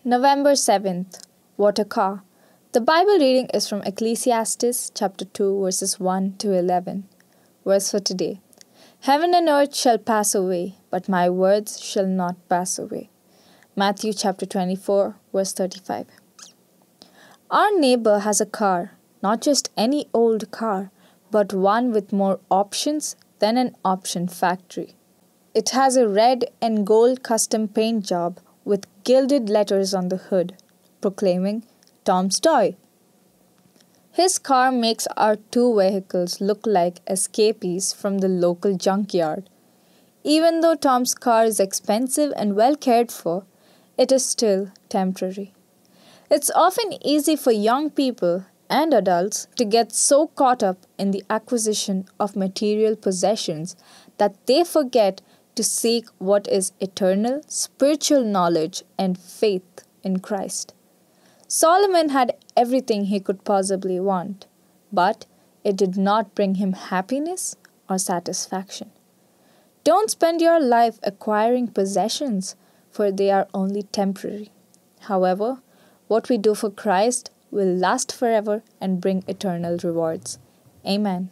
November 7th. What a car. The Bible reading is from Ecclesiastes chapter 2 verses 1 to 11. Verse for today. Heaven and earth shall pass away, but my words shall not pass away. Matthew chapter 24 verse 35. Our neighbor has a car, not just any old car, but one with more options than an option factory. It has a red and gold custom paint job with gilded letters on the hood, proclaiming Tom's Toy. His car makes our two vehicles look like escapees from the local junkyard. Even though Tom's car is expensive and well cared for, it is still temporary. It's often easy for young people and adults to get so caught up in the acquisition of material possessions that they forget to seek what is eternal, spiritual knowledge and faith in Christ. Solomon had everything he could possibly want, but it did not bring him happiness or satisfaction. Don't spend your life acquiring possessions, for they are only temporary. However, what we do for Christ will last forever and bring eternal rewards. Amen.